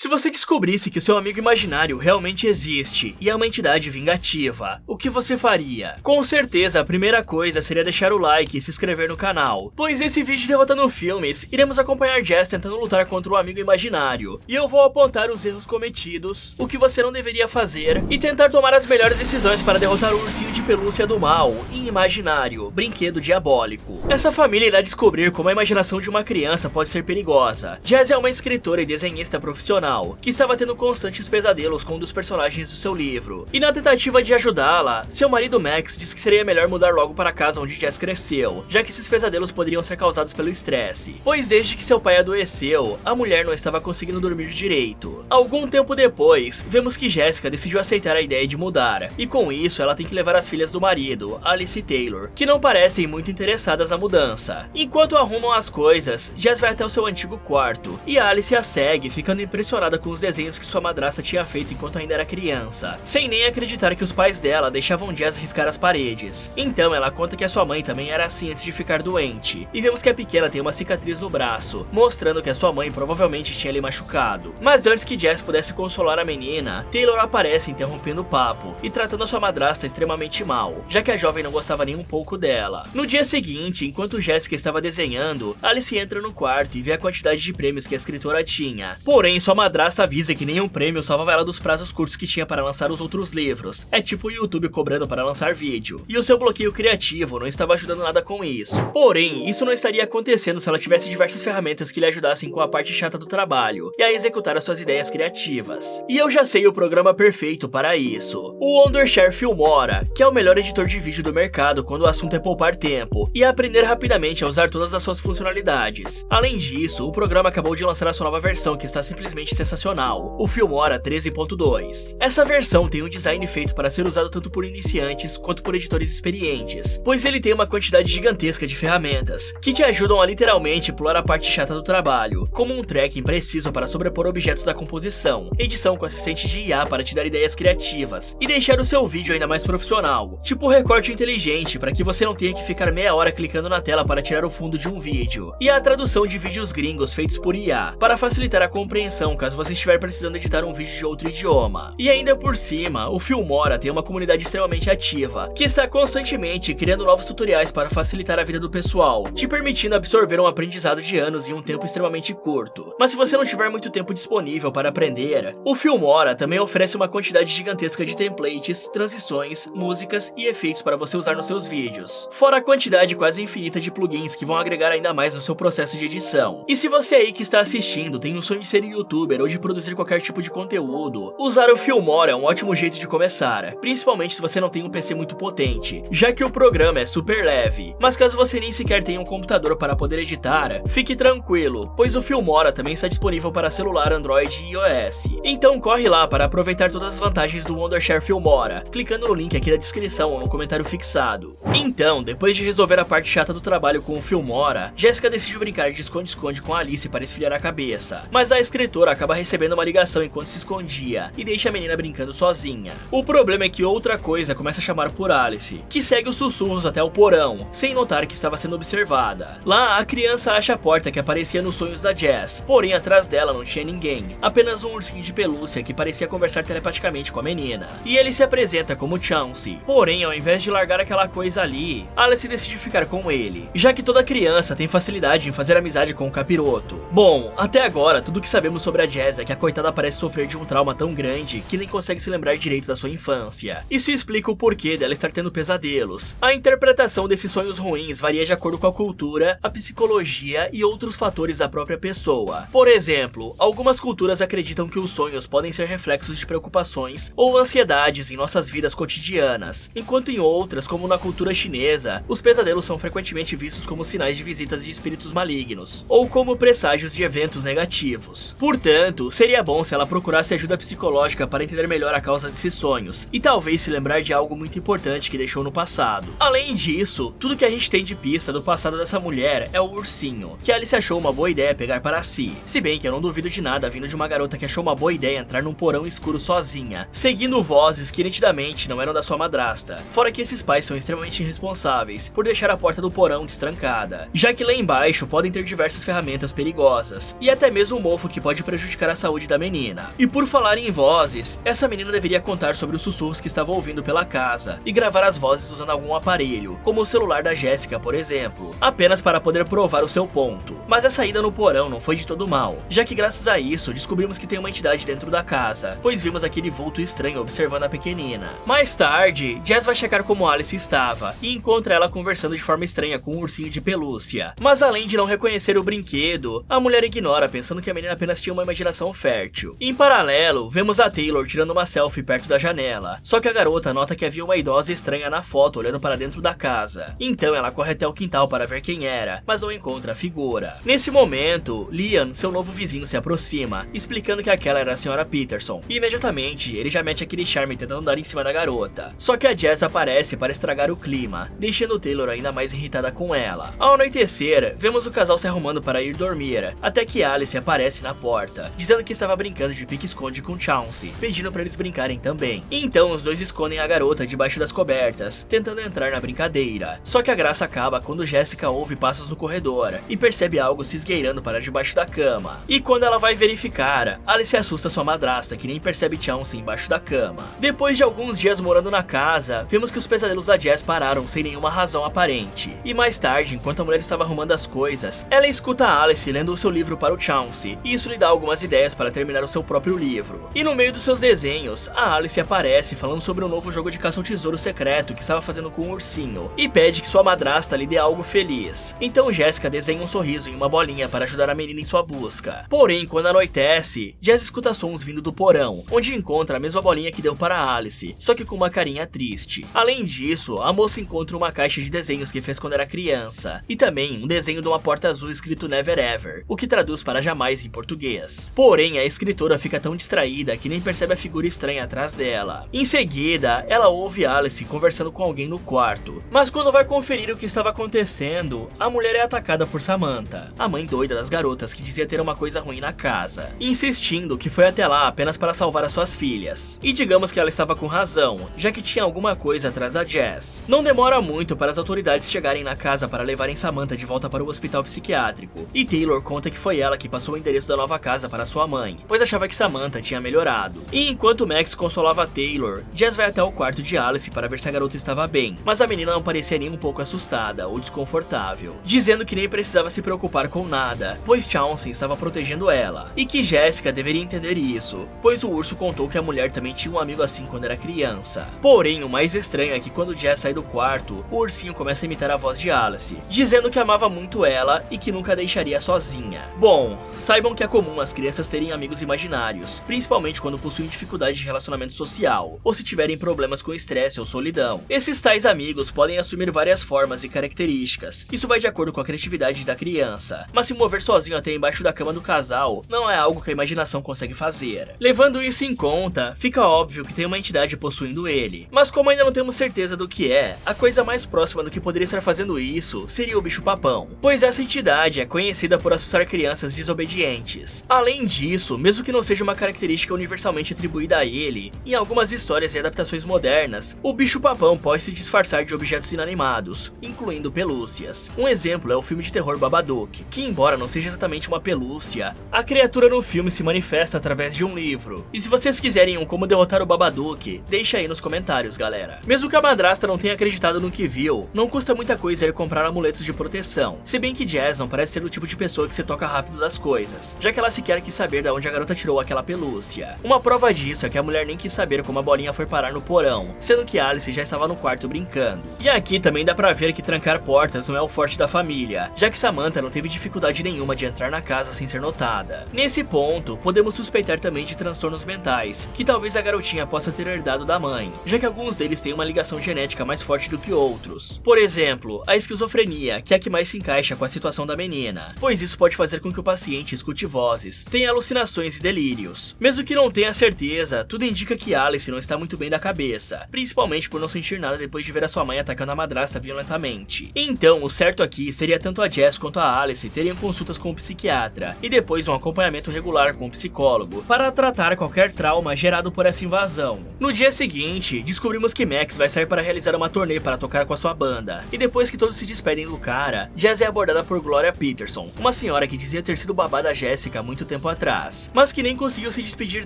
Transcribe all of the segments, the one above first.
Se você descobrisse que seu amigo imaginário realmente existe e é uma entidade vingativa, o que você faria? Com certeza a primeira coisa seria deixar o like e se inscrever no canal, pois nesse vídeo de Derrotando Filmes, iremos acompanhar Jess tentando lutar contra o amigo imaginário, e eu vou apontar os erros cometidos, o que você não deveria fazer, e tentar tomar as melhores decisões para derrotar o ursinho de pelúcia do mal e imaginário, brinquedo diabólico. Essa família irá descobrir como a imaginação de uma criança pode ser perigosa. Jess é uma escritora e desenhista profissional, que estava tendo constantes pesadelos com um dos personagens do seu livro. E na tentativa de ajudá-la, seu marido Max diz que seria melhor mudar logo para a casa onde Jess cresceu, já que esses pesadelos poderiam ser causados pelo estresse, pois desde que seu pai adoeceu, a mulher não estava conseguindo dormir direito. Algum tempo depois, vemos que Jessica decidiu aceitar a ideia de mudar, e com isso ela tem que levar as filhas do marido, Alice e Taylor, que não parecem muito interessadas na mudança. Enquanto arrumam as coisas, Jess vai até o seu antigo quarto, e Alice a segue, ficando impressionada com os desenhos que sua madrasta tinha feito enquanto ainda era criança, sem nem acreditar que os pais dela deixavam Jess riscar as paredes. Então ela conta que a sua mãe também era assim antes de ficar doente, e vemos que a pequena tem uma cicatriz no braço, mostrando que a sua mãe provavelmente tinha lhe machucado. Mas antes que Jess pudesse consolar a menina, Taylor aparece interrompendo o papo e tratando a sua madrasta extremamente mal, já que a jovem não gostava nem um pouco dela. No dia seguinte, enquanto Jessica estava desenhando, Alice entra no quarto e vê a quantidade de prêmios que a escritora tinha. Porém, sua madrasta avisa que nenhum prêmio salvava ela dos prazos curtos que tinha para lançar os outros livros. É tipo o YouTube cobrando para lançar vídeo. E o seu bloqueio criativo não estava ajudando nada com isso. Porém, isso não estaria acontecendo se ela tivesse diversas ferramentas que lhe ajudassem com a parte chata do trabalho e a executar as suas ideias criativas. E eu já sei o programa perfeito para isso. O Wondershare Filmora, que é o melhor editor de vídeo do mercado quando o assunto é poupar tempo e aprender rapidamente a usar todas as suas funcionalidades. Além disso, o programa acabou de lançar a sua nova versão, que está simplesmente sensacional, o Filmora 13.2. Essa versão tem um design feito para ser usado tanto por iniciantes quanto por editores experientes, pois ele tem uma quantidade gigantesca de ferramentas, que te ajudam a literalmente pular a parte chata do trabalho, como um tracking preciso para sobrepor objetos da composição, edição com assistente de IA para te dar ideias criativas, e deixar o seu vídeo ainda mais profissional, tipo recorte inteligente para que você não tenha que ficar meia hora clicando na tela para tirar o fundo de um vídeo, e a tradução de vídeos gringos feitos por IA, para facilitar a compreensão caso você estiver precisando editar um vídeo de outro idioma. E ainda por cima, o Filmora tem uma comunidade extremamente ativa, que está constantemente criando novos tutoriais para facilitar a vida do pessoal, te permitindo absorver um aprendizado de anos em um tempo extremamente curto. Mas se você não tiver muito tempo disponível para aprender, o Filmora também oferece uma quantidade gigantesca de templates, transições, músicas e efeitos para você usar nos seus vídeos, fora a quantidade quase infinita de plugins que vão agregar ainda mais no seu processo de edição. E se você aí que está assistindo tem um sonho de ser youtuber ou de produzir qualquer tipo de conteúdo, usar o Filmora é um ótimo jeito de começar, principalmente se você não tem um PC muito potente, já que o programa é super leve. Mas caso você nem sequer tenha um computador para poder editar, fique tranquilo, pois o Filmora também está disponível para celular, Android e iOS. Então corre lá para aproveitar todas as vantagens do Wondershare Filmora, clicando no link aqui da descrição ou no comentário fixado. Então, depois de resolver a parte chata do trabalho com o Filmora, Jessica decide brincar de esconde-esconde com a Alice para esfriar a cabeça, mas a escritora acaba recebendo uma ligação enquanto se escondia e deixa a menina brincando sozinha. O problema é que outra coisa começa a chamar por Alice, que segue os sussurros até o porão, sem notar que estava sendo observada. Lá, a criança acha a porta que aparecia nos sonhos da Jess, porém atrás dela não tinha ninguém, apenas um ursinho de pelúcia que parecia conversar telepaticamente com a menina. E ele se apresenta como Chauncey, porém ao invés de largar aquela coisa ali, Alice decide ficar com ele, já que toda criança tem facilidade em fazer amizade com o capiroto. Bom, até agora tudo que sabemos sobre a Jess é que a coitada parece sofrer de um trauma tão grande que nem consegue se lembrar direito da sua infância. Isso explica o porquê dela estar tendo pesadelos. A interpretação desses sonhos ruins varia de acordo com a cultura, a psicologia e outros fatores da própria pessoa. Por exemplo, algumas culturas acreditam que os sonhos podem ser reflexos de preocupações ou ansiedades em nossas vidas cotidianas, enquanto em outras, como na cultura chinesa, os pesadelos são frequentemente vistos como sinais de visitas de espíritos malignos, ou como presságios de eventos negativos. Portanto, seria bom se ela procurasse ajuda psicológica para entender melhor a causa desses sonhos, e talvez se lembrar de algo muito importante que deixou no passado. Além disso, tudo que a gente tem de pista do passado dessa mulher é o ursinho, que Alice achou uma boa ideia pegar para si, se bem que eu não duvido de nada vindo de uma garota que achou uma boa ideia entrar num porão escuro sozinha, seguindo vozes que nitidamente não eram da sua madrasta, fora que esses pais são extremamente irresponsáveis por deixar a porta do porão destrancada, já que lá embaixo podem ter diversas ferramentas perigosas, e até mesmo um mofo que pode prejudicar prejudicar a saúde da menina. E por falar em vozes, essa menina deveria contar sobre os sussurros que estava ouvindo pela casa e gravar as vozes usando algum aparelho, como o celular da Jessica, por exemplo, apenas para poder provar o seu ponto. Mas a saída no porão não foi de todo mal, já que graças a isso descobrimos que tem uma entidade dentro da casa, pois vimos aquele vulto estranho observando a pequenina. Mais tarde, Jess vai checar como Alice estava e encontra ela conversando de forma estranha com um ursinho de pelúcia. Mas além de não reconhecer o brinquedo, a mulher ignora, pensando que a menina apenas tinha uma imaginação fértil. Em paralelo, vemos a Taylor tirando uma selfie perto da janela, só que a garota nota que havia uma idosa estranha na foto olhando para dentro da casa. Então ela corre até o quintal para ver quem era, mas não encontra a figura. Nesse momento, Liam, seu novo vizinho, se aproxima, explicando que aquela era a senhora Peterson, e imediatamente ele já mete aquele charme tentando dar em cima da garota. Só que a Jess aparece para estragar o clima, deixando Taylor ainda mais irritada com ela. Ao anoitecer, vemos o casal se arrumando para ir dormir, até que Alice aparece na porta, dizendo que estava brincando de pique-esconde com Chauncey, pedindo para eles brincarem também. Então os dois escondem a garota debaixo das cobertas, tentando entrar na brincadeira. Só que a graça acaba quando Jessica ouve passos no corredor e percebe algo se esgueirando para debaixo da cama. E quando ela vai verificar, Alice assusta sua madrasta, que nem percebe Chauncey embaixo da cama. Depois de alguns dias morando na casa, vemos que os pesadelos da Jess pararam sem nenhuma razão aparente. E mais tarde, enquanto a mulher estava arrumando as coisas, ela escuta a Alice lendo o seu livro para o Chauncey, e isso lhe dá algumas ideias para terminar o seu próprio livro. E no meio dos seus desenhos, a Alice aparece falando sobre um novo jogo de caça ao tesouro secreto que estava fazendo com um ursinho, e pede que sua madrasta lhe dê algo feliz. Então Jessica desenha um sorriso em uma bolinha para ajudar a menina em sua busca. Porém, quando anoitece, Jess escuta sons vindo do porão, onde encontra a mesma bolinha que deu para Alice, só que com uma carinha triste. Além disso, a moça encontra uma caixa de desenhos que fez quando era criança, e também um desenho de uma porta azul escrito Never Ever, o que traduz para jamais em português. Porém, a escritora fica tão distraída que nem percebe a figura estranha atrás dela. Em seguida, ela ouve Alice conversando com alguém no quarto, mas quando vai conferir o que estava acontecendo, a mulher é atacada por Samantha, a mãe doida das garotas que dizia ter uma coisa ruim na casa, insistindo que foi até lá apenas para salvar as suas filhas. E digamos que ela estava com razão, já que tinha alguma coisa atrás da Jess. Não demora muito para as autoridades chegarem na casa para levarem Samantha de volta para o hospital psiquiátrico, e Taylor conta que foi ela que passou o endereço da nova casa para sua mãe, pois achava que Samantha tinha melhorado. E enquanto Max consolava Taylor, Jess vai até o quarto de Alice para ver se a garota estava bem, mas a menina não parecia nem um pouco assustada ou desconfortável, dizendo que nem precisava se preocupar com nada, pois Chauncey estava protegendo ela, e que Jessica deveria entender isso, pois o urso contou que a mulher também tinha um amigo assim quando era criança. Porém, o mais estranho é que quando Jess sai do quarto, o ursinho começa a imitar a voz de Alice, dizendo que amava muito ela e que nunca a deixaria sozinha. Bom, saibam que é comum as crianças terem amigos imaginários, principalmente quando possuem dificuldade de relacionamento social, ou se tiverem problemas com estresse ou solidão. Esses tais amigos podem assumir várias formas e características, isso vai de acordo com a criatividade da criança, mas se mover sozinho até embaixo da cama do casal não é algo que a imaginação consegue fazer. Levando isso em conta, fica óbvio que tem uma entidade possuindo ele, mas como ainda não temos certeza do que é, a coisa mais próxima do que poderia estar fazendo isso seria o bicho-papão, pois essa entidade é conhecida por assustar crianças desobedientes. Além disso, mesmo que não seja uma característica universalmente atribuída a ele, em algumas histórias e adaptações modernas, o bicho-papão pode se disfarçar de objetos inanimados, incluindo pelúcias. Um exemplo é o filme de terror Babadook, que embora não seja exatamente uma pelúcia, a criatura no filme se manifesta através de um livro. E se vocês quiserem um como derrotar o Babadook, deixa aí nos comentários, galera. Mesmo que a madrasta não tenha acreditado no que viu, não custa muita coisa ir comprar amuletos de proteção, se bem que Jess não parece ser o tipo de pessoa que se toca rápido das coisas, já que ela sequer quis saber de onde a garota tirou aquela pelúcia. Uma prova disso é que a mulher nem quis saber como a bolinha foi parar no porão, sendo que Alice já estava no quarto brincando. E aqui também dá pra ver que trancar portas não é o forte da família, já que Samantha não teve dificuldade nenhuma de entrar na casa sem ser notada. Nesse ponto, podemos suspeitar também de transtornos mentais, que talvez a garotinha possa ter herdado da mãe, já que alguns deles têm uma ligação genética mais forte do que outros. Por exemplo, a esquizofrenia, que é a que mais se encaixa com a situação da menina, pois isso pode fazer com que o paciente escute vozes, tenha alucinações e delírios. Mesmo que não tenha certeza, tudo indica que Alice não está muito bem da cabeça, principalmente por não sentir nada depois de ver a sua mãe atacando a madrasta violentamente. Então, o certo aqui seria tanto a Jess quanto a Alice terem consultas com o psiquiatra, e depois um acompanhamento regular com o psicólogo, para tratar qualquer trauma gerado por essa invasão. No dia seguinte, descobrimos que Max vai sair para realizar uma turnê para tocar com a sua banda, e depois que todos se despedem do cara, Jess é abordada por Gloria Peterson, uma senhora que dizia ter sido babá da Jessica há muito tempo tempo atrás, mas que nem conseguiu se despedir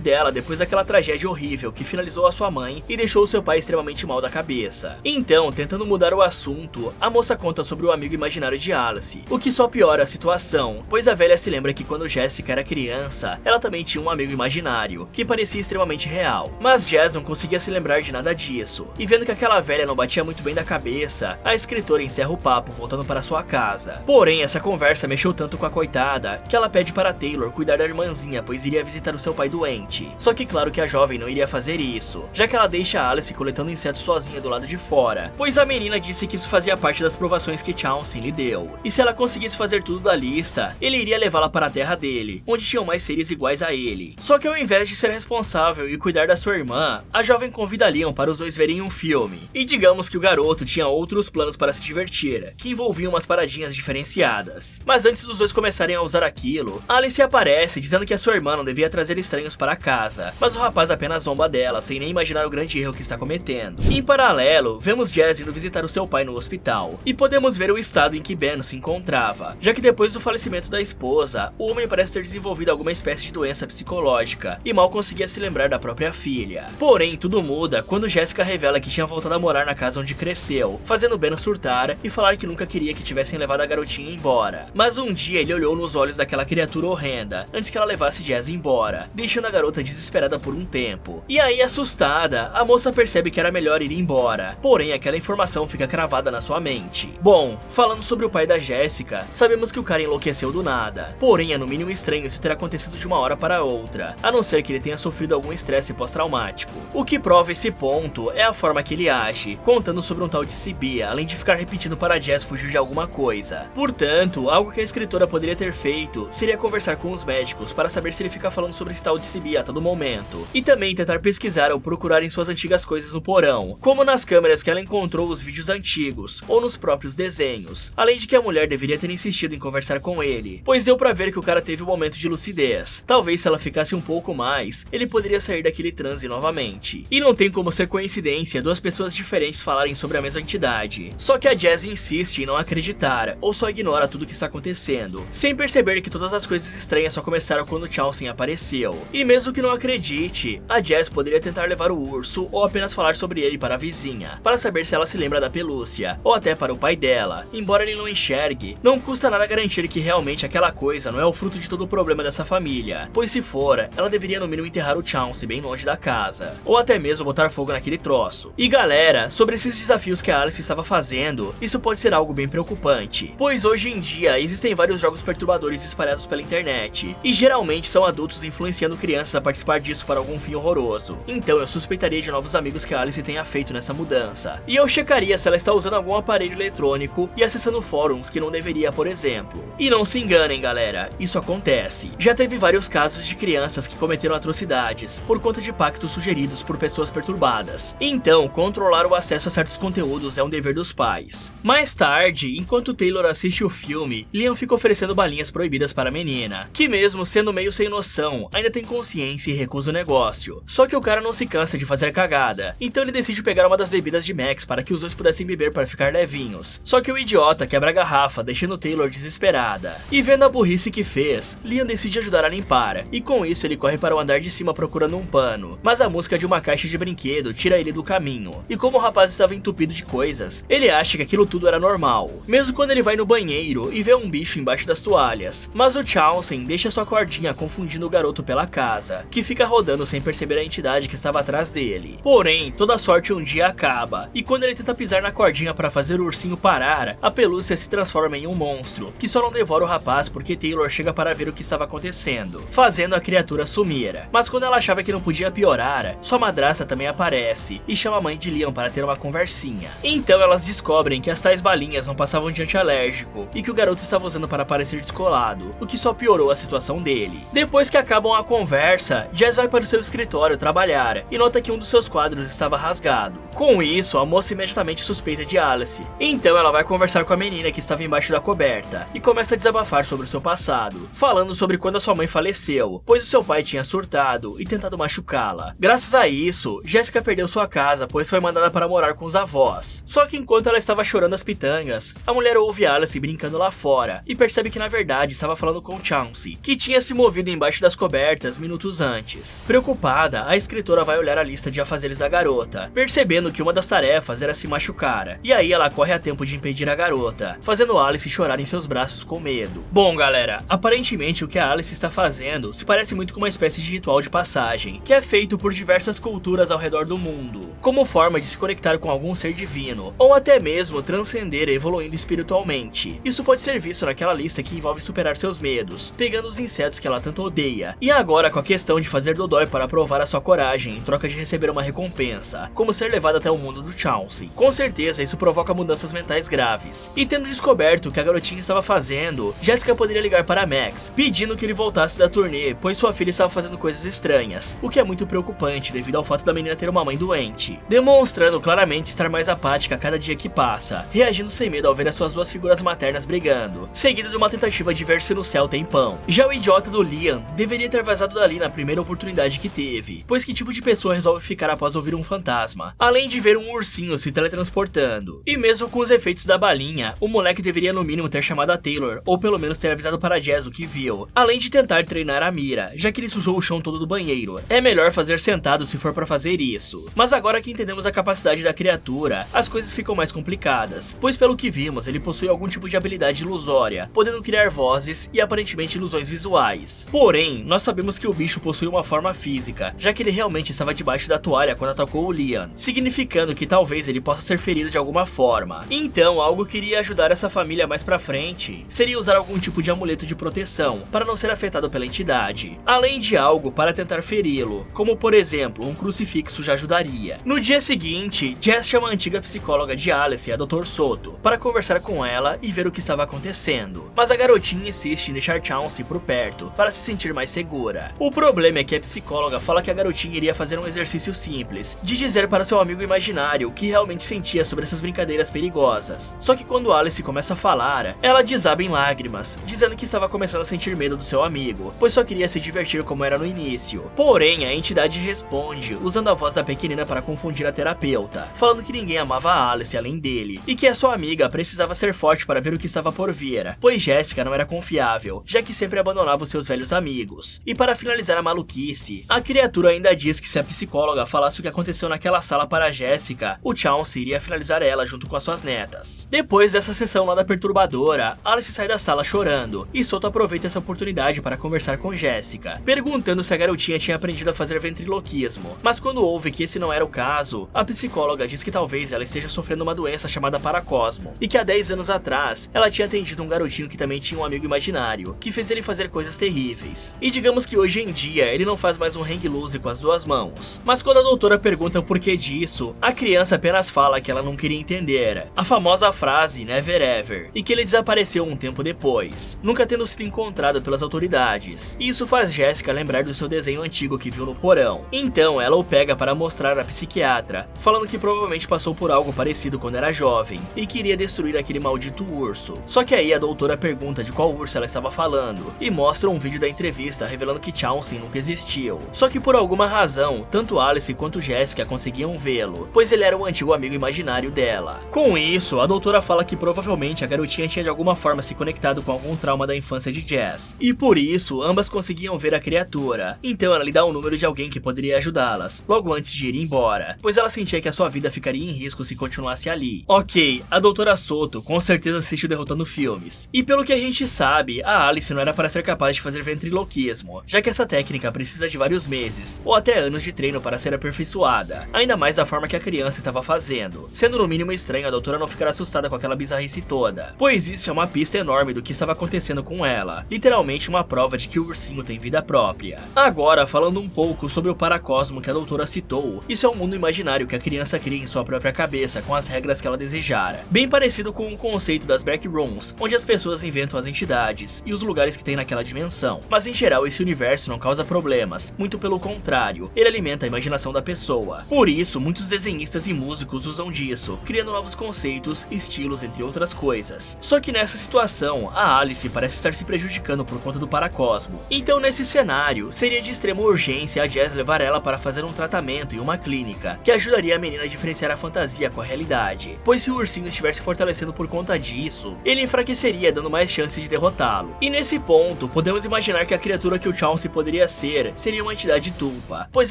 dela depois daquela tragédia horrível que finalizou a sua mãe e deixou seu pai extremamente mal da cabeça. Então, tentando mudar o assunto, a moça conta sobre o amigo imaginário de Alice, o que só piora a situação, pois a velha se lembra que quando Jessica era criança, ela também tinha um amigo imaginário, que parecia extremamente real. Mas Jess não conseguia se lembrar de nada disso, e vendo que aquela velha não batia muito bem da cabeça, a escritora encerra o papo voltando para sua casa. Porém, essa conversa mexeu tanto com a coitada, que ela pede para Taylor cuidar da irmãzinha, pois iria visitar o seu pai doente. Só que claro que a jovem não iria fazer isso, já que ela deixa Alice coletando insetos sozinha do lado de fora, pois a menina disse que isso fazia parte das provações que Chauncey lhe deu, e se ela conseguisse fazer tudo da lista, ele iria levá-la para a terra dele, onde tinham mais seres iguais a ele. Só que ao invés de ser responsável e cuidar da sua irmã, a jovem convida Leon para os dois verem um filme, e digamos que o garoto tinha outros planos para se divertir, que envolviam umas paradinhas diferenciadas. Mas antes dos dois começarem a usar aquilo, Alice aparece dizendo que a sua irmã não devia trazer estranhos para casa, mas o rapaz apenas zomba dela, sem nem imaginar o grande erro que está cometendo. Em paralelo, vemos Jess indo visitar o seu pai no hospital, e podemos ver o estado em que Ben se encontrava, já que depois do falecimento da esposa, o homem parece ter desenvolvido alguma espécie de doença psicológica, e mal conseguia se lembrar da própria filha. Porém, tudo muda quando Jessica revela que tinha voltado a morar na casa onde cresceu, fazendo Ben surtar e falar que nunca queria que tivessem levado a garotinha embora. Mas um dia ele olhou nos olhos daquela criatura horrenda, antes que ela levasse Jess embora, deixando a garota desesperada por um tempo. E aí, assustada, a moça percebe que era melhor ir embora, porém aquela informação fica cravada na sua mente. Bom, falando sobre o pai da Jessica, sabemos que o cara enlouqueceu do nada, porém é no mínimo estranho isso ter acontecido de uma hora para outra, a não ser que ele tenha sofrido algum estresse pós-traumático. O que prova esse ponto é a forma que ele age, contando sobre um tal de Sibia, além de ficar repetindo para Jess fugir de alguma coisa. Portanto, algo que a escritora poderia ter feito seria conversar com os médicos para saber se ele fica falando sobre esse tal de Sibia a todo momento, e também tentar pesquisar ou procurar em suas antigas coisas no porão, como nas câmeras que ela encontrou os vídeos antigos, ou nos próprios desenhos, além de que a mulher deveria ter insistido em conversar com ele, pois deu pra ver que o cara teve um momento de lucidez. Talvez se ela ficasse um pouco mais, ele poderia sair daquele transe novamente. E não tem como ser coincidência duas pessoas diferentes falarem sobre a mesma entidade, só que a Jess insiste em não acreditar, ou só ignora tudo que está acontecendo, sem perceber que todas as coisas estranhas só começaram quando Chauncey apareceu. E mesmo que não acredite, a Jess poderia tentar levar o urso ou apenas falar sobre ele para a vizinha, para saber se ela se lembra da pelúcia, ou até para o pai dela. Embora ele não enxergue, não custa nada garantir que realmente aquela coisa não é o fruto de todo o problema dessa família, pois se for, ela deveria no mínimo enterrar o Chauncey bem longe da casa, ou até mesmo botar fogo naquele troço. E galera, sobre esses desafios que a Alice estava fazendo, isso pode ser algo bem preocupante, pois hoje em dia existem vários jogos perturbadores espalhados pela internet, e geralmente são adultos influenciando crianças a participar disso para algum fim horroroso. Então eu suspeitaria de novos amigos que a Alice tenha feito nessa mudança, e eu checaria se ela está usando algum aparelho eletrônico e acessando fóruns que não deveria, por exemplo. E não se enganem galera, isso acontece. Já teve vários casos de crianças que cometeram atrocidades por conta de pactos sugeridos por pessoas perturbadas. Então, controlar o acesso a certos conteúdos é um dever dos pais. Mais tarde, enquanto Taylor assiste o filme, Leon fica oferecendo balinhas proibidas para a menina, que mesmo sendo meio sem noção, ainda tem consciência e recusa o negócio. Só que o cara não se cansa de fazer cagada, então ele decide pegar uma das bebidas de Max para que os dois pudessem beber para ficar levinhos. Só que o idiota quebra a garrafa, deixando Taylor desesperada. E vendo a burrice que fez, Leon decide ajudar a limpar, e com isso ele corre para o andar de cima procurando um pano, mas a música de uma caixa de brinquedo tira ele do caminho, e como o rapaz estava entupido de coisas, ele acha que aquilo tudo era normal, mesmo quando ele vai no banheiro e vê um bicho embaixo das toalhas. Mas o Chauncey deixa sua cordinha confundindo o garoto pela casa, que fica rodando sem perceber a entidade que estava atrás dele. Porém, toda sorte um dia acaba, e quando ele tenta pisar na cordinha para fazer o ursinho parar, a pelúcia se transforma em um monstro, que só não devora o rapaz porque Taylor chega para ver o que estava acontecendo, fazendo a criatura sumir. Mas quando ela achava que não podia piorar, sua madrasta também aparece e chama a mãe de Leon para ter uma conversinha. Então elas descobrem que as tais balinhas não passavam de antialérgico e que o garoto estava usando para parecer descolado, o que só piorou a situação dele. Depois que acabam a conversa, Jess vai para o seu escritório trabalhar e nota que um dos seus quadros estava rasgado. Com isso, a moça imediatamente suspeita de Alice. Então ela vai conversar com a menina que estava embaixo da coberta e começa a desabafar sobre o seu passado, falando sobre quando a sua mãe faleceu, pois o seu pai tinha surtado e tentado machucá-la. Graças a isso, Jessica perdeu sua casa, pois foi mandada para morar com os avós. Só que enquanto ela estava chorando as pitangas, a mulher ouve Alice brincando lá fora e percebe que na verdade estava falando com Chauncey, que tinha se movido embaixo das cobertas minutos antes. Preocupada, a escritora vai olhar a lista de afazeres da garota, percebendo que uma das tarefas era se machucar, e aí ela corre a tempo de impedir a garota, fazendo Alice chorar em seus braços com medo. Bom galera, aparentemente o que a Alice está fazendo se parece muito com uma espécie de ritual de passagem, que é feito por diversas culturas ao redor do mundo, como forma de se conectar com algum ser divino, ou até mesmo transcender evoluindo espiritualmente. Isso pode ser visto naquela lista que envolve superar seus medos, pegando os insetos que ela tanto odeia, e agora com a questão de fazer dodói para provar a sua coragem em troca de receber uma recompensa, como ser levada até o mundo do Chauncey. Com certeza isso provoca mudanças mentais graves, e tendo descoberto o que a garotinha estava fazendo, Jessica poderia ligar para Max, pedindo que ele voltasse da turnê, pois sua filha estava fazendo coisas estranhas, o que é muito preocupante devido ao fato da menina ter uma mãe doente, demonstrando claramente estar mais apática a cada dia que passa, reagindo sem medo ao ver as suas duas figuras maternas brigando, seguido de uma tentativa de ver-se no céu tem pão. Já o idiota do Liam deveria ter vazado dali na primeira oportunidade que teve, pois que tipo de pessoa resolve ficar após ouvir um fantasma, além de ver um ursinho se teletransportando? E mesmo com os efeitos da balinha, o moleque deveria no mínimo ter chamado a Taylor, ou pelo menos ter avisado para Jess o que viu, além de tentar treinar a mira, já que ele sujou o chão todo do banheiro. É melhor fazer sentado se for para fazer isso. Mas agora que entendemos a capacidade da criatura, as coisas ficam mais complicadas, pois pelo que vimos, ele possui algum tipo de habilidade ilusória, podendo criar vozes e aparentemente ilusões visuais. Porém, nós sabemos que o bicho possui uma forma física, já que ele realmente estava debaixo da toalha quando atacou o Liam, significando que talvez ele possa ser ferido de alguma forma. Então, algo que iria ajudar essa família mais pra frente seria usar algum tipo de amuleto de proteção para não ser afetado pela entidade, além de algo para tentar feri-lo, como por exemplo um crucifixo já ajudaria. No dia seguinte, Jess chama a antiga psicóloga de Alice, a Dr. Soto, para conversar com ela e ver o que estava acontecendo, mas a garotinha insiste em deixar Chauncey por perto para se sentir mais segura. O problema é que a psicóloga fala que a garotinha iria fazer um exercício simples, de dizer para seu amigo imaginário o que realmente sentia sobre essas brincadeiras perigosas. Só que quando Alice começa a falar, ela desaba em lágrimas, dizendo que estava começando a sentir medo do seu amigo, pois só queria se divertir como era no início. Porém, a entidade responde, usando a voz da pequenina para confundir a terapeuta, falando que ninguém amava a Alice além dele, e que a sua amiga precisava ser forte para ver o que estava por vir, pois Jessica não era confiável, já que sempre abandonava os seus velhos amigos. E para finalizar a maluquice, a criatura ainda diz que se a psicóloga falasse o que aconteceu naquela sala para Jessica, o Chauncey iria finalizar ela junto com as suas netas. Depois dessa sessão nada perturbadora, Alice sai da sala chorando, e Soto aproveita essa oportunidade para conversar com Jessica, perguntando se a garotinha tinha aprendido a fazer ventriloquismo, mas quando ouve que esse não era o caso, a psicóloga diz que talvez ela esteja sofrendo uma doença chamada paracosmo, e que há 10 anos atrás, ela tinha atendido um garotinho que também tinha um amigo imaginário, que fez ele fazer coisas terríveis. E digamos que hoje em dia, ele não faz mais um hang loose com as duas mãos. Mas quando a doutora pergunta o porquê disso, a criança apenas fala que ela não queria entender a famosa frase Never Ever, e que ele desapareceu um tempo depois, nunca tendo sido encontrado pelas autoridades. E isso faz Jessica lembrar do seu desenho antigo que viu no porão. Então ela o pega para mostrar à psiquiatra, falando que provavelmente passou por algo parecido quando era jovem, e queria destruir aquele maldito urso. Só que aí a doutora pergunta de qual urso ela estava falando, e mostra um vídeo da entrevista revelando que Chauncey nunca existiu. Só que por alguma razão, tanto Alice quanto Jessica conseguiam vê-lo, pois ele era o antigo amigo imaginário dela. Com isso, a doutora fala que provavelmente a garotinha tinha de alguma forma se conectado com algum trauma da infância de Jess, e por isso ambas conseguiam ver a criatura. Então ela lhe dá um número de alguém que poderia ajudá-las, logo antes de ir embora, pois ela sentia que a sua vida ficaria em risco se continuasse ali. Ok, a doutora Soto com certeza assistiu Derrotando Filmes, e pelo que a gente sabe, a Alice não era para ser capaz de fazer ventriloquismo, já que essa técnica precisa de vários meses, ou até anos de treino para ser aperfeiçoada, ainda mais da forma que a criança estava fazendo, sendo no mínimo estranho a doutora não ficar assustada com aquela bizarrice toda, pois isso é uma pista enorme do que estava acontecendo com ela, literalmente uma prova de que o ursinho tem vida própria. Agora, falando um pouco sobre o paracosmo que a doutora citou, isso é um mundo imaginário que a criança cria em sua própria cabeça com as regras que ela desejara, bem parecido com o conceito das backrooms, onde as pessoas inventam as entidades e os lugares que tem naquela dimensão, mas em geral esse universo não causa problemas, muito pelo contrário, ele alimenta a imaginação da pessoa. Por isso, muitos desenhistas e músicos usam disso, criando novos conceitos, estilos, entre outras coisas. Só que nessa situação, a Alice parece estar se prejudicando por conta do paracosmo. Então nesse cenário, seria de extrema urgência a Jess levar ela para fazer um tratamento em uma clínica, que ajudaria a menina a diferenciar a fantasia com a realidade, pois se o ursinho estiver se fortalecendo por conta disso, ele enfraqueceria dando mais chances de derrotá-lo. E nesse ponto, podemos imaginar que a criatura que o Chauncey poderia ser seria uma entidade tulpa, pois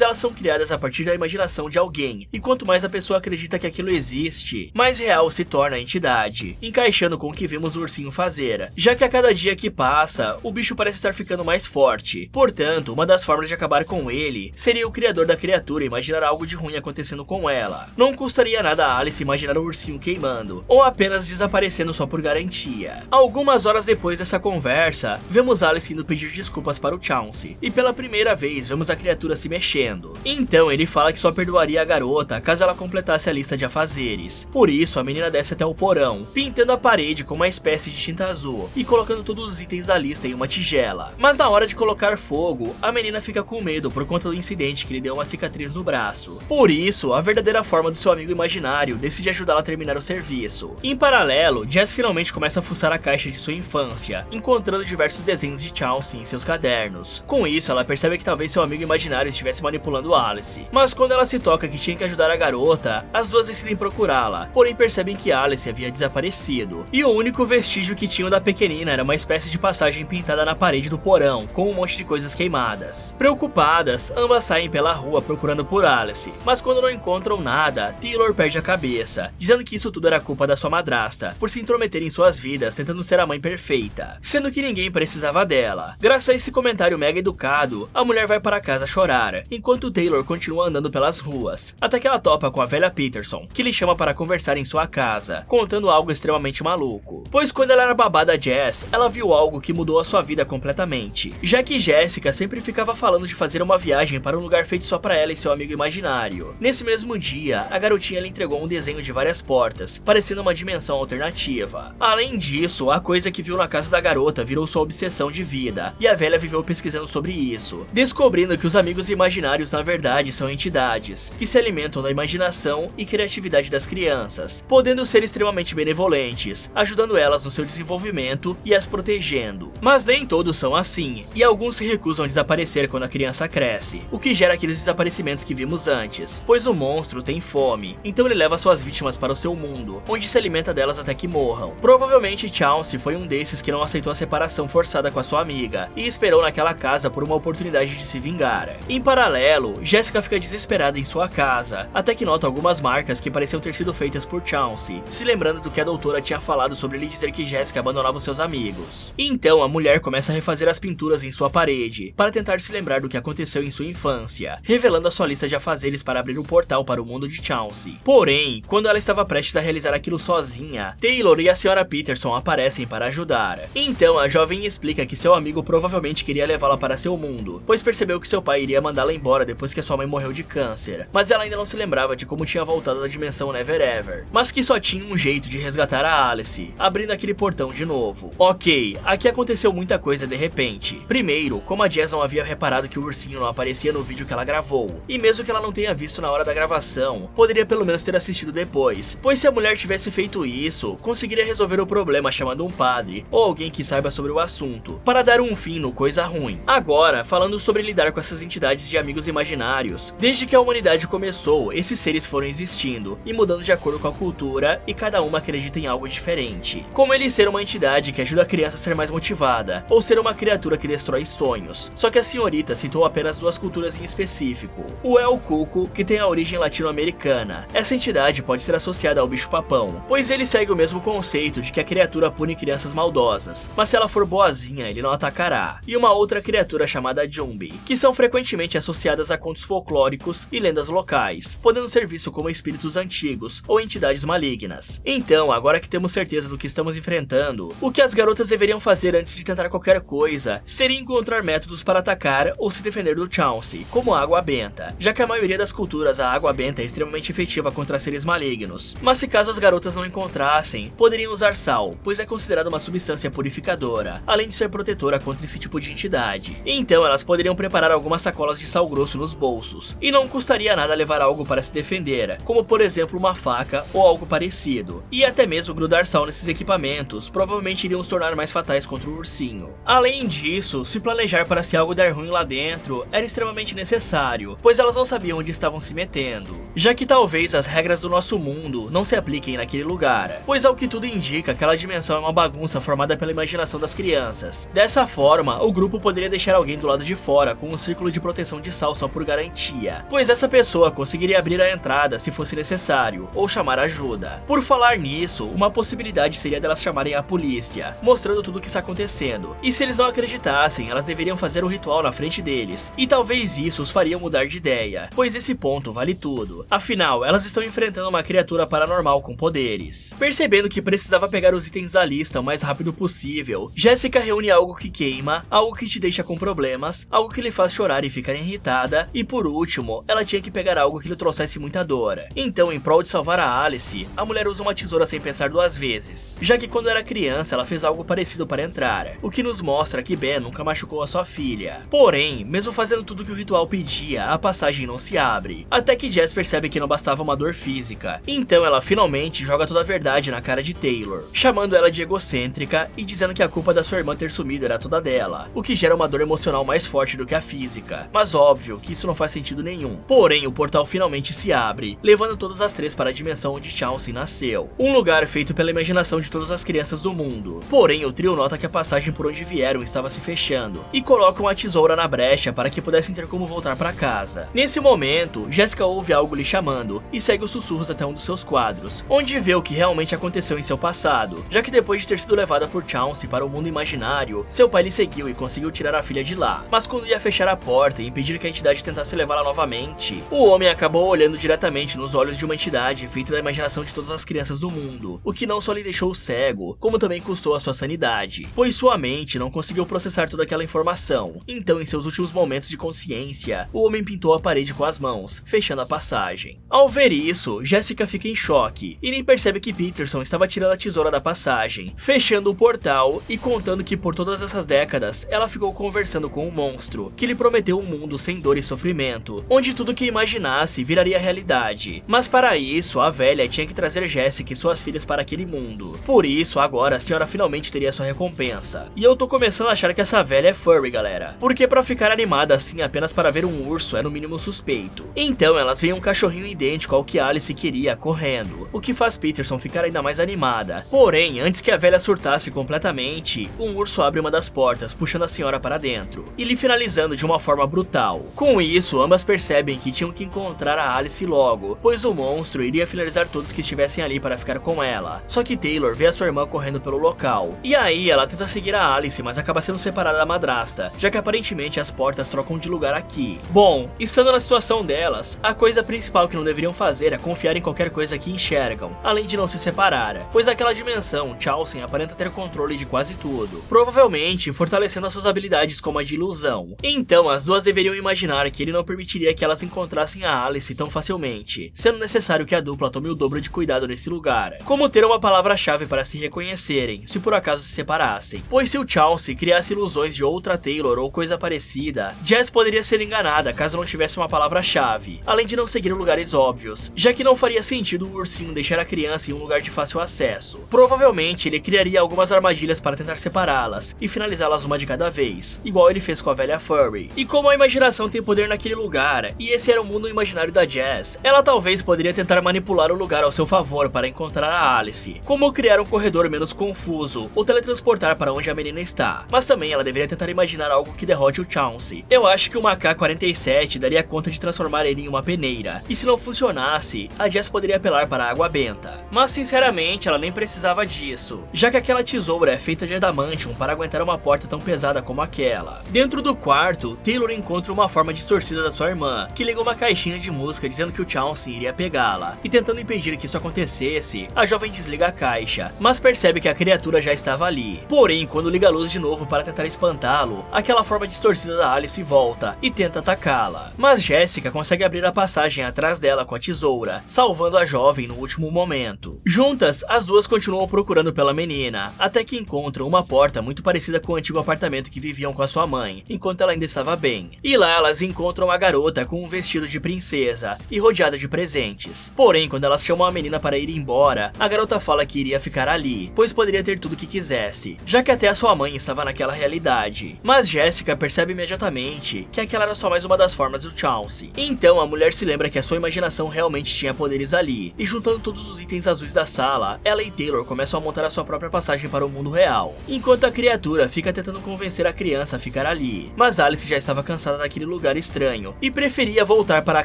elas são criadas a partir da imaginação de alguém, e quanto mais a pessoa acredita que aquilo existe, mais real se torna a entidade, encaixando com o que vimos o ursinho fazer, já que a cada dia que passa, o bicho parece estar ficando mais forte. Portanto, uma das formas de acabar com ele seria o criador da criatura imaginar algo de ruim acontecendo com ela. Não custaria nada a Alice imaginar o ursinho queimando, ou apenas desaparecendo só por garantia. Algumas horas depois dessa conversa, vemos Alice indo pedir desculpas para o Chauncey, e pela primeira vez vemos a criatura se mexendo. Então ele fala que só perdoaria a garota caso ela completasse a lista de afazeres. Por isso, a menina desce até o porão, pintando a parede com uma espécie de tinta azul e colocando todos os itens da lista em uma tigela. Mas na hora de colocar fogo, a menina fica com medo por conta do incidente que lhe deu uma cicatriz no braço. Por isso, a verdadeira forma do seu amigo imaginário decide ajudá-la a terminar o serviço. Em paralelo, Jess finalmente começa a fuçar a caixa de sua infância, encontrando diversos desenhos de Chauncey em seus cadernos. Com isso, ela percebe que talvez seu amigo imaginário estivesse manipulando Alice. Mas quando ela se toca que tinha que ajudar a garota, as duas decidem procurá-la, porém percebem que Alice havia desaparecido. E o único vestígio que tinham da pequenina era uma espécie de passagem pintada na parede do porão, com um monte de coisas queimadas. Preocupadas, ambas saem pela rua procurando por Alice, mas quando não encontram nada, Taylor perde a cabeça, dizendo que isso tudo era culpa da sua madrasta, por se intrometer em suas vidas tentando ser a mãe perfeita, sendo que ninguém precisava dela. Graças a esse comentário mega educado, a mulher vai para casa chorar, enquanto Taylor continua andando pelas ruas, até que ela topa com a velha Peterson, que lhe chama para conversar em sua casa, contando algo extremamente maluco. Pois quando ela era babá da Jess, ela viu algo que mudou a sua vida completamente, já que Jessica sempre ficava falando de fazer uma viagem para um lugar feito só para ela e seu amigo imaginário. Nesse mesmo dia, a garotinha lhe entregou um desenho de várias portas, parecendo uma dimensão alternativa. Além disso, a coisa que viu na casa da garota virou sua obsessão de vida, e a velha viveu pesquisando sobre isso, descobrindo que os amigos imaginários na verdade são entidades, que se alimentam da imaginação e criatividade das crianças, podendo ser extremamente benevolentes, ajudando elas no seu desenvolvimento e as protegendo. Mas nem todos são assim, e alguns se recusam a desaparecer quando a criança cresce, o que gera aqueles desaparecimentos que vimos antes, pois o monstro tem fome, então ele leva suas vítimas para o seu mundo, onde se alimenta delas até que morram. Provavelmente Chauncey foi um desses que não aceitou a separação forçada com a sua amiga, e esperou naquela casa por uma oportunidade de se vingar. Em paralelo, Jessica fica desesperada em sua casa, até que nota algumas marcas que pareciam ter sido feitas por Chauncey, se lembrando do que a doutora tinha falado sobre ele dizer que Jessica abandonava os seus amigos. Então a mulher começa a refazer as pinturas em sua parede, para tentar se lembrar do que aconteceu em sua infância, revelando a sua lista de afazeres para abrir um portal para o mundo de Chauncey. Porém, quando ela estava prestes a realizar aquilo sozinha, Taylor e a senhora Peterson aparecem para ajudar. Então a jovem explica que seu amigo provavelmente queria levá-la para seu mundo, pois percebeu que seu pai iria mandá-la embora depois que a sua mãe morreu de câncer, mas ela ainda não se lembrava de como tinha voltado da dimensão Never Ever, mas que só tinha um jeito de resgatar a Alice, abrindo aquele portão de novo. Ok, aqui aconteceu muita coisa de repente. Primeiro, como a Jess não havia reparado que o ursinho não aparecia no vídeo que ela gravou, e mesmo que ela não tenha visto na hora da gravação, poderia pelo menos ter assistido depois, pois se a mulher tivesse feito isso, conseguiria resolver o problema chamando um padre, ou alguém que saiba sobre o assunto, para dar um fim no coisa ruim. Agora, falando sobre lidar com essas entidades de amigos imaginários, desde que a humanidade começou, esses seres foram existindo, e mudando de acordo com a cultura, e cada uma acredita em algo diferente. Como ele ser uma entidade que ajuda a criança a ser mais motivada, ou ser uma criatura que destrói sonhos. Só que a senhorita citou apenas duas culturas em específico. O El Cuco, que tem a origem latino-americana. Essa entidade pode ser associada ao bicho-papão, pois ele segue o mesmo conceito de que a criatura pune crianças maldosas, mas se ela for boazinha, ele não atacará. E uma outra criatura chamada Jumbi, que são frequentemente associadas a contos folclóricos e lendas locais, podendo ser vistos como espíritos antigos ou entidades malignas. Então, agora que temos certeza do que estamos enfrentando, o que as garotas deveriam fazer antes de tentar qualquer coisa seria encontrar métodos para atacar ou se defender do Chauncey, como a água benta, já que a maioria das culturas a água benta é extremamente efetiva contra seres malignos. Mas se caso as garotas não encontrassem, poderiam usar sal, pois é considerada uma substância purificadora, além de ser protetora contra esse tipo de entidade. Então elas poderiam preparar algumas sacolas de sal grosso nos bolsos, e não custaria nada levar algo para se defender, como por exemplo uma faca ou algo parecido, e até mesmo grudar sal nesses equipamentos provavelmente iriam se tornar mais fatais contra o ursinho. Além disso, se planejar para se algo der ruim lá dentro era extremamente necessário, pois elas não sabiam onde estavam se metendo, já que talvez as regras do nosso mundo não se apliquem naquele lugar, pois ao que tudo indica aquela dimensão é uma bagunça formada pela imaginação das crianças, Dessa forma, o grupo poderia deixar alguém do lado de fora com um círculo de proteção de sal só por garantia, pois essa pessoa conseguiria abrir a entrada se fosse necessário, ou chamar ajuda. Por falar nisso, uma possibilidade seria delas chamarem a polícia, mostrando tudo o que está acontecendo, e se eles não acreditassem, elas deveriam fazer o ritual na frente deles, e talvez isso os faria mudar de ideia, pois esse ponto vale tudo. Afinal, elas estão enfrentando uma criatura paranormal com poderes. Percebendo que precisava pegar os itens da lista o mais rápido possível, Jessica reúne algo que queima, algo que te deixa com problemas, algo que lhe faz chorar e ficar irritada, e por último, ela tinha que pegar algo que lhe trouxesse muita dor. Então, em prol de salvar a Alice, a mulher usa uma tesoura sem pensar duas vezes, já que quando era criança ela fez algo parecido para entrar, o que nos mostra que Ben nunca machucou a sua filha. Porém, mesmo fazendo tudo que o ritual pedia, a passagem não se abre, até que Jess percebe que não bastava uma dor física. Então ela finalmente joga toda a verdade na cara de Taylor, chamando ela de egocêntrica e dizendo que a culpa da sua irmã ter sumido era toda dela, o que gera uma dor emocional mais forte do que a física. Mas óbvio que isso não faz sentido nenhum. Porém, o portal finalmente se abre, levando todas as três para a dimensão onde Chauncey nasceu, um lugar feito pela imaginação de todas as crianças do mundo. Porém, o trio nota que a passagem por onde vieram estava se fechando, e colocam a tesoura na brecha para que pudessem ter como voltar para casa. Nesse momento, Jessica ouve algo lhe chamando, e segue os sussurros até um dos seus quadros, onde vê o que realmente aconteceu em seu passado, já que depois de ter sido levada por Chauncey para o mundo imaginário, seu pai lhe seguiu e conseguiu tirar a filha de lá. Mas quando ia fechar a porta e impedir que a entidade tentasse levá-la novamente, o homem acabou olhando diretamente nos olhos de uma entidade feita da imaginação de todas as crianças do mundo, o que não só lhe deixou cego, como também custou a sua sanidade, pois sua mente não conseguiu processar toda aquela informação. Então, em seus últimos momentos de consciência, o homem pintou a parede com as mãos, fechando a passagem. Ao ver isso, Jessica fica em choque, e nem percebe que Peterson estava tirando a tesoura da passagem, fechando o portal e contando que por todas essas décadas, ela ficou conversando com um monstro, que lhe prometeu um mundo sem dor e sofrimento, onde tudo que imaginasse viraria realidade. Mas para isso, a velha tinha que trazer Jessica e suas filhas para aquele mundo. Por isso, agora a senhora finalmente teria sua recompensa. E eu tô começando a achar que essa velha é furry, galera, porque pra ficar animada assim apenas para ver um urso é no mínimo suspeito. Então elas veem um cachorrinho idêntico ao que Alice queria correndo, o que faz Peterson ficar ainda mais animada. Porém, antes que a velha surtasse completamente, um urso abre uma das portas, puxando a senhora para dentro, e lhe finalizando de uma forma brutal. Com isso, ambas percebem que tinham que encontrar a Alice logo, pois o monstro iria finalizar todos que estivessem ali para ficar com ela. Só que Taylor vê a sua irmã correndo pelo local, e aí ela tenta seguir a Alice, mas acaba sendo separada da madrasta, já que aparentemente as portas trocam de lugar aqui. Bom, estando na situação delas, a coisa principal que não deveriam fazer é confiar em qualquer coisa que enxergam, além de não se separar, pois naquela dimensão, Chauncey aparenta ter controle de quase tudo, provavelmente fortalecendo as suas habilidades como a de ilusão. Então as duas deveriam imaginar que ele não permitiria que elas encontrassem a Alice tão facilmente, sendo necessário que a dupla tome o dobro de cuidado nesse lugar, como ter uma palavra-chave para se reconhecerem, se por acaso se separassem, pois se o Chauncey criasse ilusões de outra Taylor ou coisa parecida, Jess poderia ser enganada caso não tivesse uma palavra-chave, além de não seguir lugares óbvios, já que não faria sentido o ursinho deixar a criança em um lugar de fácil acesso. Provavelmente ele criaria algumas armadilhas para tentar separá-las e finalizá-las uma de cada vez, igual ele fez com a velha Furry. E como a imaginação tem poder naquele lugar, e esse era o mundo imaginário da Jess, ela talvez poderia tentar manipular o lugar ao seu favor para encontrar a Alice, como criar um corredor menos confuso ou teletransportar para onde a menina está. Mas também ela deveria tentar imaginar algo que derrote o Chauncey. Eu acho que uma AK-47 daria conta de transformar ele em uma peneira, e se não funcionasse, a Jess poderia apelar para a água benta. Mas sinceramente ela nem precisava disso, já que aquela tesoura é feita de adamantium para aguentar uma porta tão pesada como aquela. Dentro do quarto, Taylor encontra uma forma distorcida da sua irmã, que liga uma caixinha de música dizendo que o Chauncey iria pegá-la, e tentando impedir que isso acontecesse, a jovem desliga a caixa, mas percebe que a criatura já estava ali. Porém, quando liga a luz de novo para tentar espantá-lo, aquela forma distorcida da Alice volta e tenta atacá-la. Mas Jessica consegue abrir a passagem atrás dela com a tesoura, salvando a jovem no último momento. Juntas, as duas continuam procurando pela menina, até que encontram uma porta muito parecida com o antigo apartamento que viviam com a sua mãe, enquanto ela ainda estava bem. E lá elas encontram a garota com um vestido de princesa e rodeada de presentes. Porém, quando elas chamam a menina para ir embora, a garota fala que iria ficar ali, pois poderia ter tudo o que quisesse, já que até a sua mãe estava naquela realidade. Mas Jessica percebe imediatamente que aquela era só mais uma das formas do Chauncey. Então a mulher se lembra que a sua imaginação realmente tinha poderes ali, e juntando todos os itens azuis da sala, ela e Taylor começam a montar a sua própria passagem para o mundo real, enquanto a criatura criatura fica tentando convencer a criança a ficar ali, mas Alice já estava cansada daquele lugar estranho e preferia voltar para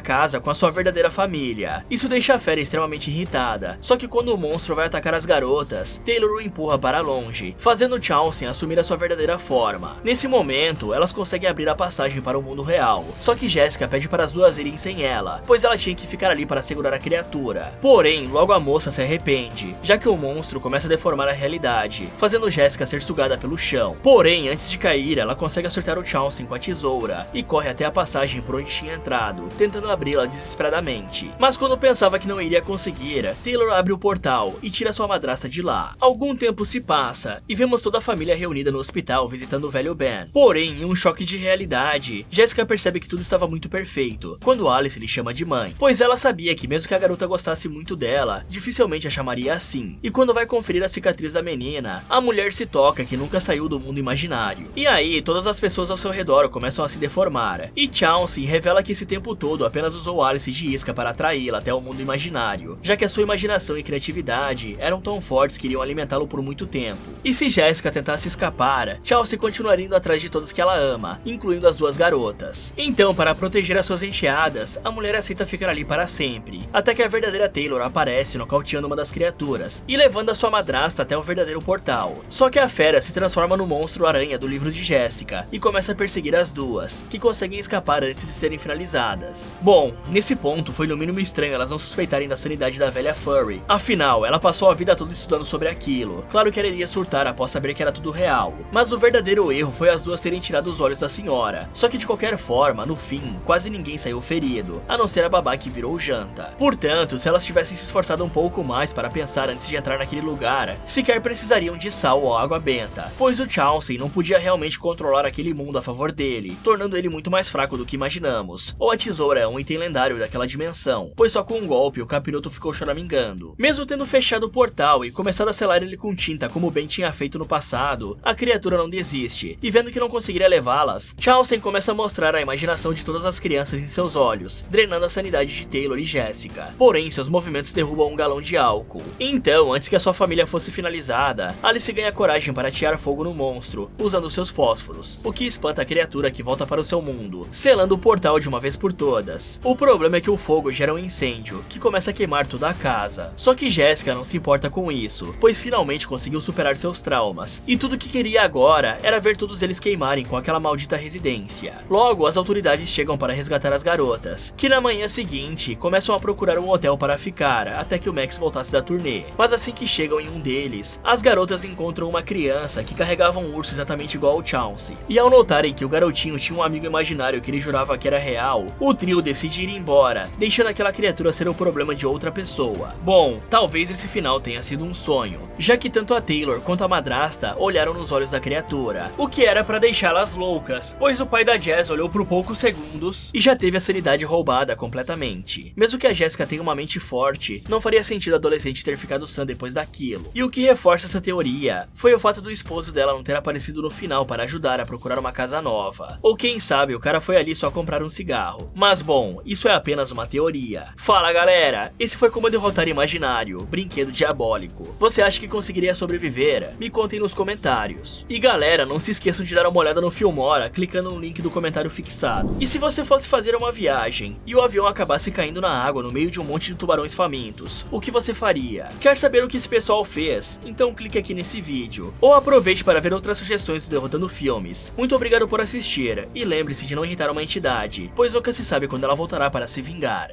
casa com a sua verdadeira família. Isso deixa a fera extremamente irritada, só que quando o monstro vai atacar as garotas, Taylor o empurra para longe, fazendo Chauncey assumir a sua verdadeira forma. Nesse momento, elas conseguem abrir a passagem para o mundo real, só que Jessica pede para as duas irem sem ela, pois ela tinha que ficar ali para segurar a criatura. Porém, logo a moça se arrepende, já que o monstro começa a deformar a realidade, fazendo Jessica ser sugada pelo chão. Porém, antes de cair, ela consegue acertar o Chauncey com a tesoura e corre até a passagem por onde tinha entrado, tentando abri-la desesperadamente. Mas quando pensava que não iria conseguir, Taylor abre o portal e tira sua madrasta de lá. Algum tempo se passa e vemos toda a família reunida no hospital visitando o velho Ben. Porém, em um choque de realidade, Jessica percebe que tudo estava muito perfeito quando Alice lhe chama de mãe, pois ela sabia que mesmo que a garota gostasse muito dela, dificilmente a chamaria assim. E quando vai conferir a cicatriz da menina, a mulher se toca que nunca saiu do mundo imaginário. E aí, todas as pessoas ao seu redor começam a se deformar, e Chauncey revela que esse tempo todo apenas usou Alice de isca para atraí-la até o mundo imaginário, já que a sua imaginação e criatividade eram tão fortes que iriam alimentá-lo por muito tempo. E se Jessica tentasse escapar, Chauncey continuaria indo atrás de todos que ela ama, incluindo as duas garotas. Então, para proteger as suas enteadas, a mulher aceita ficar ali para sempre, até que a verdadeira Taylor aparece nocauteando uma das criaturas e levando a sua madrasta até o verdadeiro portal. Só que a fera se transforma no monstro aranha do livro de Jessica e começa a perseguir as duas, que conseguem escapar antes de serem finalizadas. Bom, nesse ponto foi no mínimo estranho elas não suspeitarem da sanidade da velha Furry, afinal ela passou a vida toda estudando sobre aquilo. Claro que ela iria surtar após saber que era tudo real, mas o verdadeiro erro foi as duas terem tirado os olhos da senhora. Só que de qualquer forma, no fim, quase ninguém saiu ferido, a não ser a babá que virou janta. Portanto, se elas tivessem se esforçado um pouco mais para pensar antes de entrar naquele lugar, sequer precisariam de sal ou água benta, pois o Chauncey não podia realmente controlar aquele mundo a favor dele, tornando ele muito mais fraco do que imaginamos. Ou a tesoura é um item lendário daquela dimensão, pois só com um golpe o capiroto ficou choramingando. Mesmo tendo fechado o portal e começado a selar ele com tinta como Ben tinha feito no passado, a criatura não desiste, e vendo que não conseguiria levá-las, Chauncey começa a mostrar a imaginação de todas as crianças em seus olhos, drenando a sanidade de Taylor e Jessica. Porém, seus movimentos derrubam um galão de álcool. Então, antes que a sua família fosse finalizada, Alice ganha coragem para atear fogo no monstro, usando seus fósforos, o que espanta a criatura que volta para o seu mundo, selando o portal de uma vez por todas. O problema é que o fogo gera um incêndio, que começa a queimar toda a casa. Só que Jessica não se importa com isso, pois finalmente conseguiu superar seus traumas, e tudo que queria agora era ver todos eles queimarem com aquela maldita residência. Logo, as autoridades chegam para resgatar as garotas, que na manhã seguinte começam a procurar um hotel para ficar, até que o Max voltasse da turnê. Mas assim que chegam em um deles, as garotas encontram uma criança que carregava um urso exatamente igual ao Chauncey. E ao notarem que o garotinho tinha um amigo imaginário que ele jurava que era real, o trio decide ir embora, deixando aquela criatura ser o problema de outra pessoa. Bom, talvez esse final tenha sido um sonho, já que tanto a Taylor quanto a madrasta olharam nos olhos da criatura, o que era para deixá-las loucas, pois o pai da Jess olhou por poucos segundos e já teve a sanidade roubada completamente. Mesmo que a Jessica tenha uma mente forte, não faria sentido a adolescente ter ficado sã depois daquilo. E o que reforça essa teoria foi o fato do esposo dela não ter aparecido no final para ajudar a procurar uma casa nova. Ou quem sabe o cara foi ali só comprar um cigarro. Mas bom, isso é apenas uma teoria. Fala galera, esse foi Como Derrotar Imaginário, Brinquedo Diabólico. Você acha que conseguiria sobreviver? Me contem nos comentários. E galera, não se esqueçam de dar uma olhada no Filmora, clicando no link do comentário fixado. E se você fosse fazer uma viagem e o avião acabasse caindo na água no meio de um monte de tubarões famintos, o que você faria? Quer saber o que esse pessoal fez? Então clique aqui nesse vídeo. Ou aproveite para ver outras sugestões do Derrotando Filmes. Muito obrigado por assistir, e lembre-se de não irritar uma entidade, pois nunca se sabe quando ela voltará para se vingar.